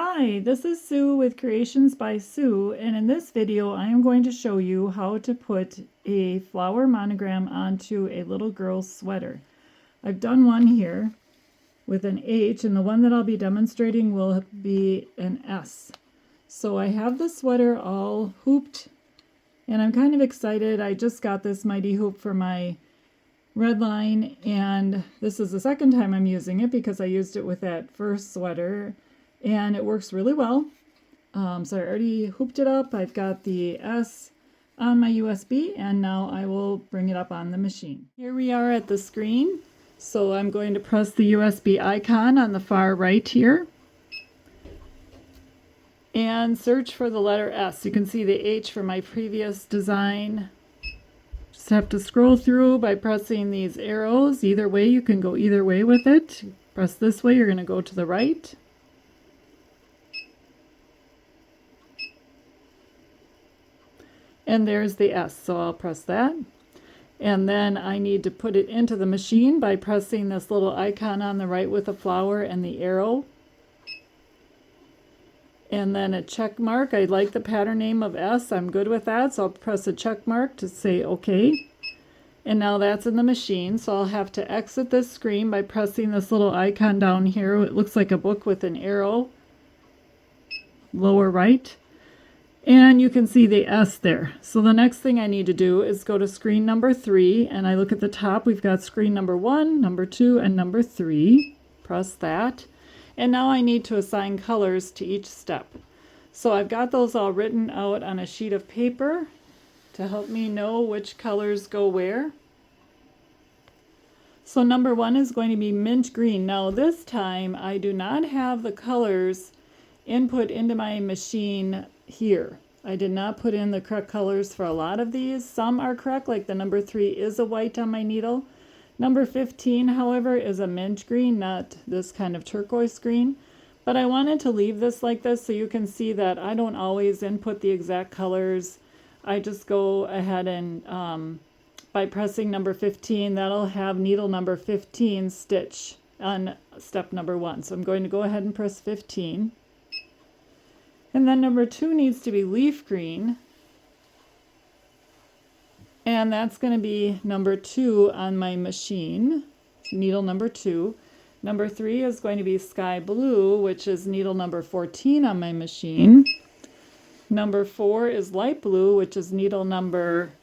Hi, this is Sue with Creations by Sue, and in this video I am going to show you how to put a flower monogram onto a little girl's sweater. I've done one here with an H, and the one that I'll be demonstrating will be an S. So I have the sweater all hooped, and I'm kind of excited. I just got this mighty hoop for my Redline, and this is the second time I'm using it because I used it with that first sweater. And it works really well. So I already hooped it up. I've got the S on my USB, and now I will bring it up on the machine. Here we are at the screen. So I'm going to press the USB icon on the far right here and search for the letter S. You can see the H from my previous design. Just have to scroll through by pressing these arrows. Either way, you can go either way with it. Press this way, you're going to go to the right. And there's the S, so I'll press that. And then I need to put it into the machine by pressing this little icon on the right with the flower and the arrow. And then a check mark. I like the pattern name of S. I'm good with that, so I'll press a check mark to say OK. And now that's in the machine, so I'll have to exit this screen by pressing this little icon down here. It looks like a book with an arrow, lower right. And you can see the S there. So the next thing I need to do is go to screen number 3, and I look at the top. We've got screen number 1, number 2, and number 3. Press that. And now I need to assign colors to each step. So I've got those all written out on a sheet of paper to help me know which colors go where. So number 1 is going to be mint green. Now this time I do not have the colors input into my machine here. I did not put in the correct colors for a lot of these. Some are correct, like the number 3 is a white on my needle. Number 15, however, is a mint green, not this kind of turquoise green. But I wanted to leave this like this so you can see that I don't always input the exact colors. I just go ahead and by pressing number 15, that'll have needle number 15 stitch on step number 1. So I'm going to go ahead and press 15. And then number 2 needs to be leaf green. And that's going to be number 2 on my machine, needle number 2. Number 3 is going to be sky blue, which is needle number 14 on my machine. Number 4 is light blue, which is needle number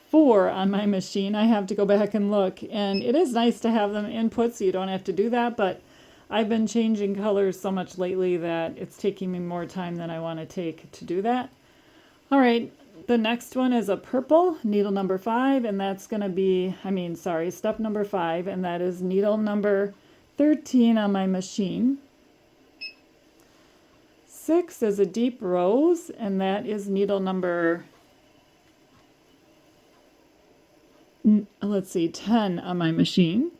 4 on my machine. I have to go back and look. And it is nice to have them input so you don't have to do that, but I've been changing colors so much lately that it's taking me more time than I want to take to do that. All right, the next one is a purple, needle number 5, and that's going to be, step number 5, and that is needle number 13 on my machine. 6 is a deep rose, and that is needle number, 10 on my machine.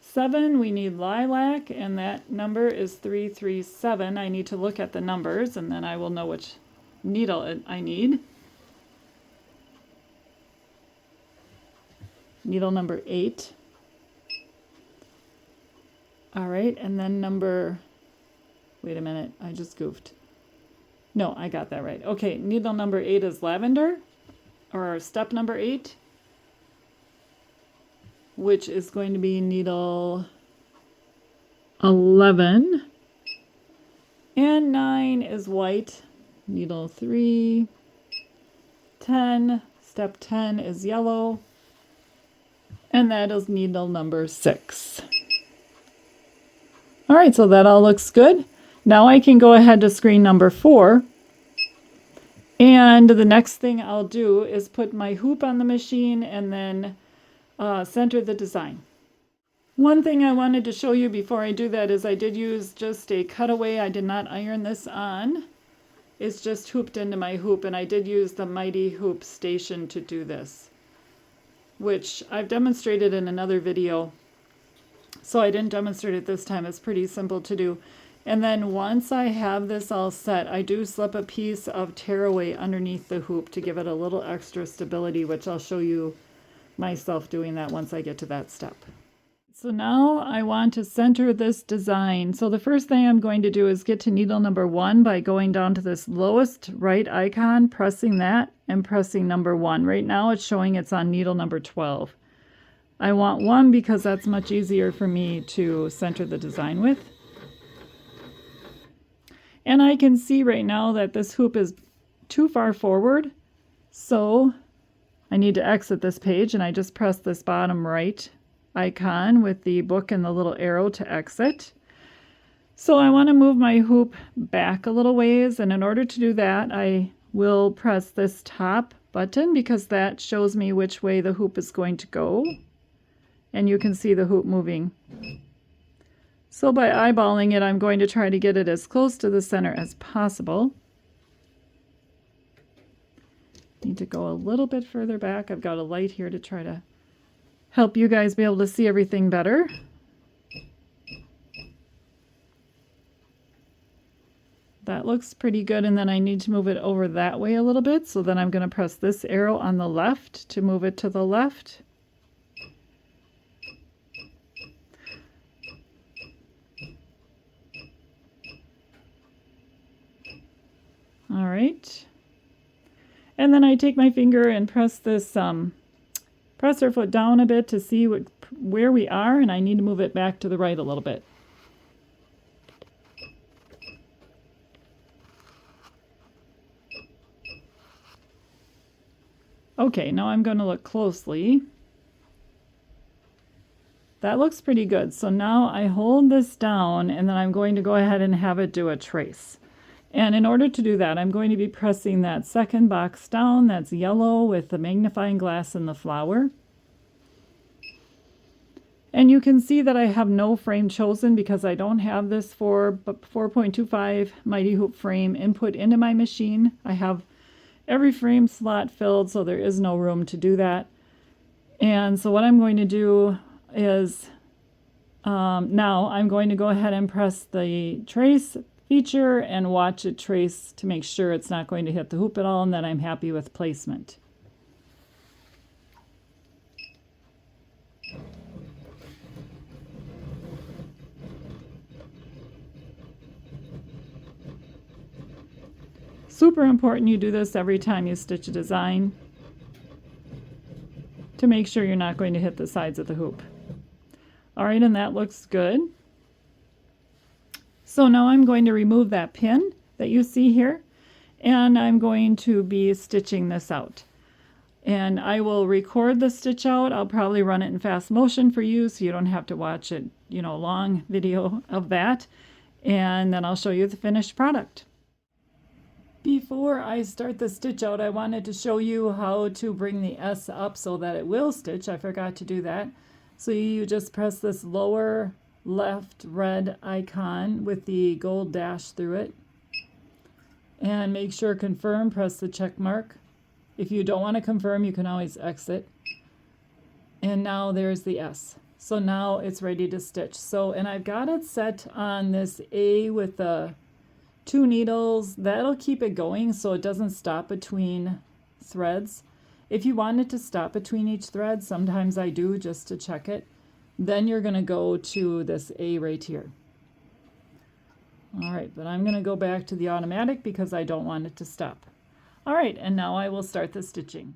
7, we need lilac, and that number is 337. I need to look at the numbers, and then I will know which needle I need. Needle number 8. All right, and then wait a minute, I just goofed. No, I got that right. Okay, needle number 8 is lavender, or step number 8. Which is going to be needle 11. And 9 is white, needle 3. 10, step 10 is yellow. And that is needle number 6. All right, so that all looks good. Now I can go ahead to screen number 4. And the next thing I'll do is put my hoop on the machine and then center the design. One thing I wanted to show you before I do that is I did use just a cutaway. I did not iron this on. It's just hooped into my hoop, and I did use the Mighty Hoop Station to do this, which I've demonstrated in another video. So I didn't demonstrate it this time. It's pretty simple to do. And then once I have this all set, I do slip a piece of tearaway underneath the hoop to give it a little extra stability, which I'll show you myself doing that once I get to that step. So now I want to center this design. So the first thing I'm going to do is get to needle number 1 by going down to this lowest right icon, pressing that and pressing number 1. Right now it's showing it's on needle number 12. I want 1 because that's much easier for me to center the design with. And I can see right now that this hoop is too far forward, so I need to exit this page, and I just press this bottom right icon with the book and the little arrow to exit. So I want to move my hoop back a little ways, and in order to do that I will press this top button because that shows me which way the hoop is going to go, and you can see the hoop moving. So by eyeballing it, I'm going to try to get it as close to the center as possible. Need to go a little bit further back. I've got a light here to try to help you guys be able to see everything better. That looks pretty good, and then I need to move it over that way a little bit, so then I'm going to press this arrow on the left to move it to the left. All right. And then I take my finger and press this presser foot down a bit to see where we are, and I need to move it back to the right a little bit. Okay, now I'm going to look closely. That looks pretty good. So now I hold this down, and then I'm going to go ahead and have it do a trace. And in order to do that, I'm going to be pressing that second box down that's yellow with the magnifying glass and the flower. And you can see that I have no frame chosen because I don't have this 4.25 Mighty Hoop frame input into my machine. I have every frame slot filled, so there is no room to do that. And so what I'm going to do is now I'm going to go ahead and press the trace feature and watch it trace to make sure it's not going to hit the hoop at all, and that I'm happy with placement. Super important you do this every time you stitch a design to make sure you're not going to hit the sides of the hoop. All right, and that looks good. So now I'm going to remove that pin that you see here, and I'm going to be stitching this out. And I will record the stitch out. I'll probably run it in fast motion for you so you don't have to watch it, long video of that. And then I'll show you the finished product. Before I start the stitch out, I wanted to show you how to bring the S up so that it will stitch. I forgot to do that. So you just press this lower left red icon with the gold dash through it, and make sure confirm, press the check mark. If you don't want to confirm, you can always exit. And now there's the S. So now it's ready to stitch. And I've got it set on this A with the 2 needles. That'll keep it going so it doesn't stop between threads. If you want it to stop between each thread, sometimes I do just to check it. Then you're going to go to this A right here. All right, but I'm going to go back to the automatic because I don't want it to stop. All right, and now I will start the stitching.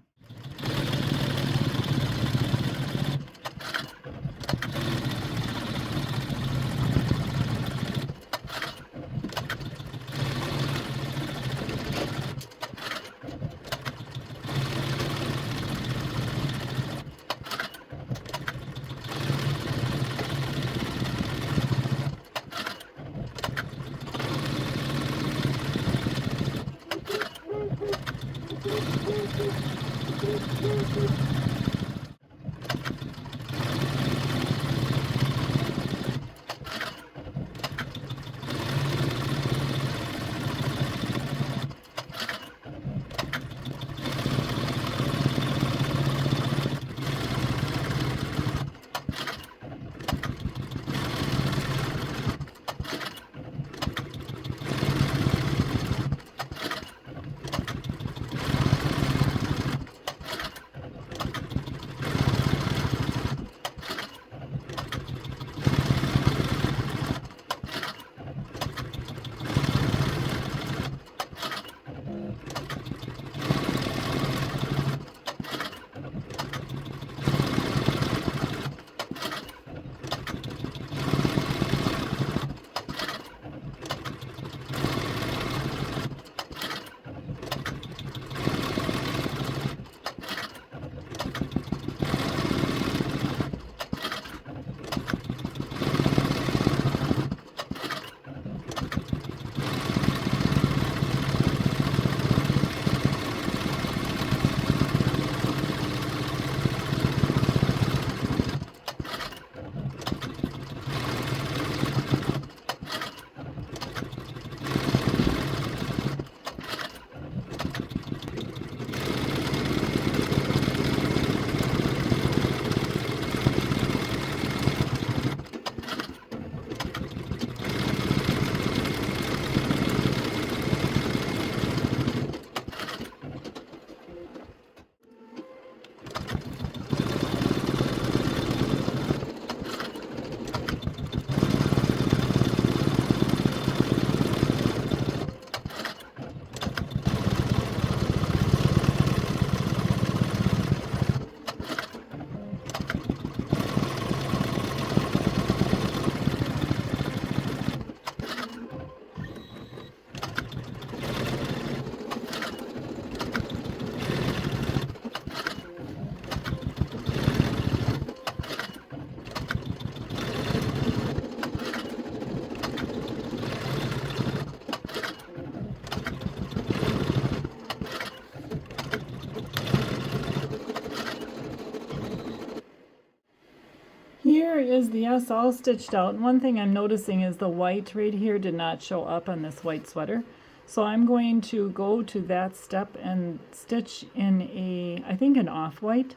is the S all stitched out. And one thing I'm noticing is the white right here did not show up on this white sweater. So I'm going to go to that step and stitch in a, I think an off-white.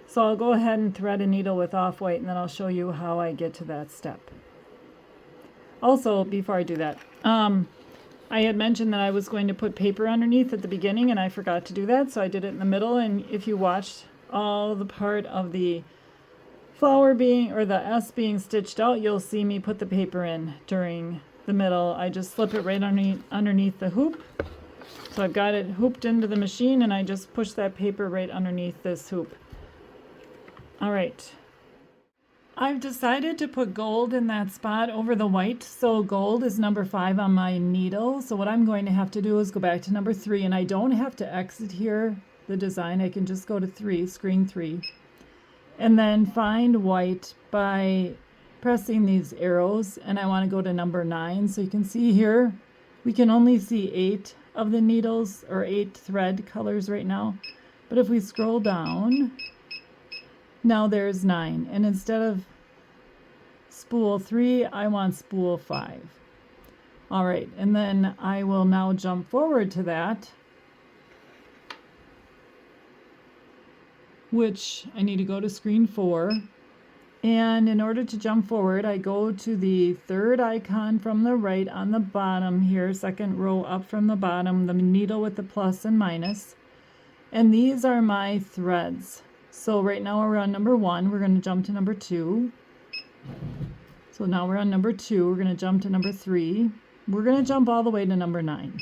So I'll go ahead and thread a needle with off-white, and then I'll show you how I get to that step. Also, before I do that, I had mentioned that I was going to put paper underneath at the beginning, and I forgot to do that, so I did it in the middle. And if you watched all the part of the flower being, or the S being stitched out, you'll see me put the paper in during the middle. I just slip it right underneath the hoop. So I've got it hooped into the machine, and I just push that paper right underneath this hoop. All right. I've decided to put gold in that spot over the white. So gold is number 5 on my needle. So what I'm going to have to do is go back to number 3, and I don't have to exit here the design. I can just go to 3, screen 3, and then find white by pressing these arrows, and I want to go to number 9. So you can see here we can only see 8 of the needles, or 8 thread colors right now. But if we scroll down, now there's 9, and instead of spool 3, I want spool 5. All right, and then I will now jump forward to that, which I need to go to screen 4. And in order to jump forward, I go to the third icon from the right on the bottom here, second row up from the bottom, the needle with the plus and minus. And these are my threads. So right now we're on number 1. We're going to jump to number 2. So now we're on number 2. We're going to jump to number 3. We're going to jump all the way to number 9.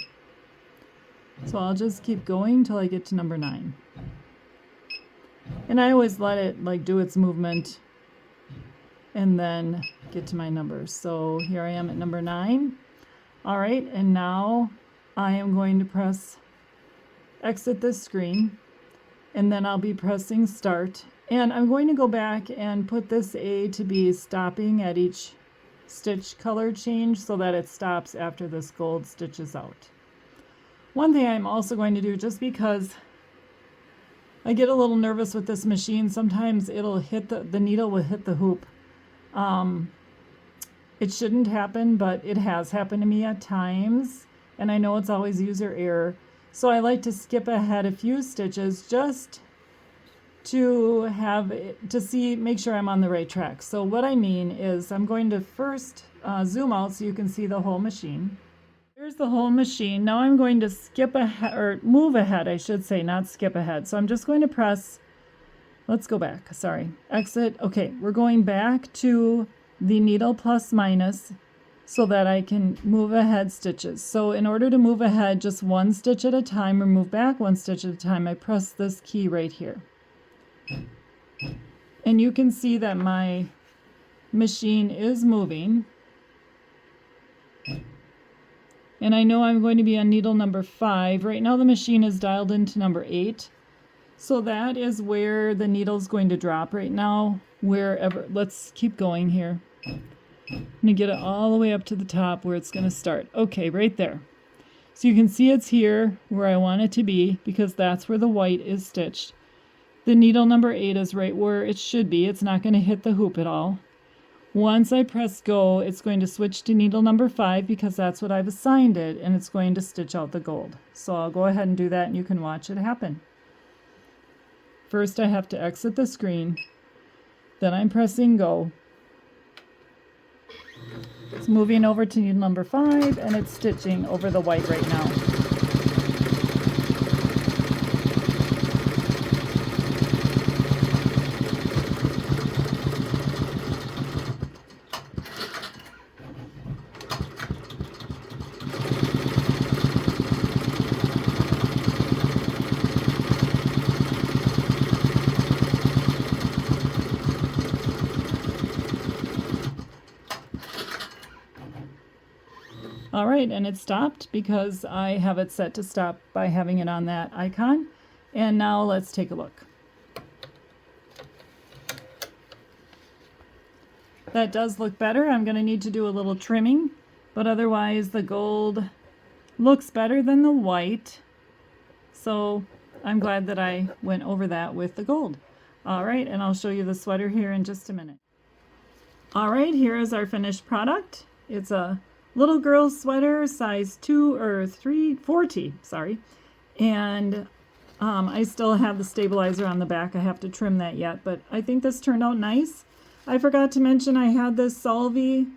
So I'll just keep going till I get to number 9. And I always let it like do its movement and then get to my numbers. So here I am at number 9. All right, and now I am going to press exit this screen, and then I'll be pressing start. And I'm going to go back and put this A to be stopping at each stitch color change so that it stops after this gold stitches out. One thing I'm also going to do, just because I get a little nervous with this machine, sometimes it'll hit the needle will hit the hoop. It shouldn't happen, but it has happened to me at times, and I know it's always user error. So I like to skip ahead a few stitches just to make sure I'm on the right track. So what I mean is I'm going to first zoom out so you can see the whole machine. Here's the whole machine. Now I'm going to skip ahead, or move ahead, I should say, not skip ahead. So I'm just going to press, let's go back, sorry, exit. Okay, we're going back to the needle plus minus so that I can move ahead stitches. So in order to move ahead just one stitch at a time, or move back one stitch at a time, I press this key right here. And you can see that my machine is moving. And I know I'm going to be on needle number 5. Right now the machine is dialed into number 8. So that is where the needle's going to drop right now, wherever. Let's keep going here. I'm going to get it all the way up to the top where it's going to start. Okay, right there. So you can see it's here where I want it to be, because that's where the white is stitched. The needle number 8 is right where it should be. It's not going to hit the hoop at all. Once I press go, it's going to switch to needle number 5 because that's what I've assigned it, and it's going to stitch out the gold. So I'll go ahead and do that, and you can watch it happen. First I have to exit the screen, then I'm pressing go. It's moving over to needle number 5, and it's stitching over the white right now. All right, and it stopped because I have it set to stop by having it on that icon. And now let's take a look. That does look better. I'm going to need to do a little trimming, but otherwise the gold looks better than the white. So I'm glad that I went over that with the gold. All right, and I'll show you the sweater here in just a minute. All right, here is our finished product. It's a little girl sweater, size 40, sorry. And I still have the stabilizer on the back. I have to trim that yet, but I think this turned out nice. I forgot to mention I had this Solvay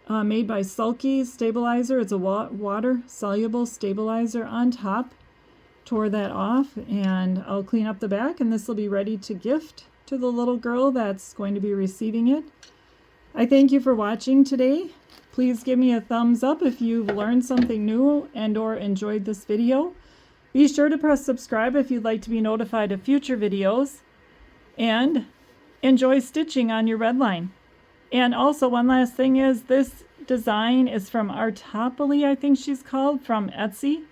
made by Sulky stabilizer. It's a water soluble stabilizer on top. Tore that off, and I'll clean up the back, and this will be ready to gift to the little girl that's going to be receiving it. I thank you for watching today. Please give me a thumbs up if you've learned something new and or enjoyed this video. Be sure to press subscribe if you'd like to be notified of future videos, and enjoy stitching on your Redline. And also, one last thing is, this design is from Artopoly, I think she's called, from Etsy.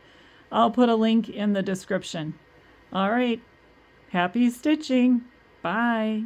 I'll put a link in the description. All right, happy stitching. Bye.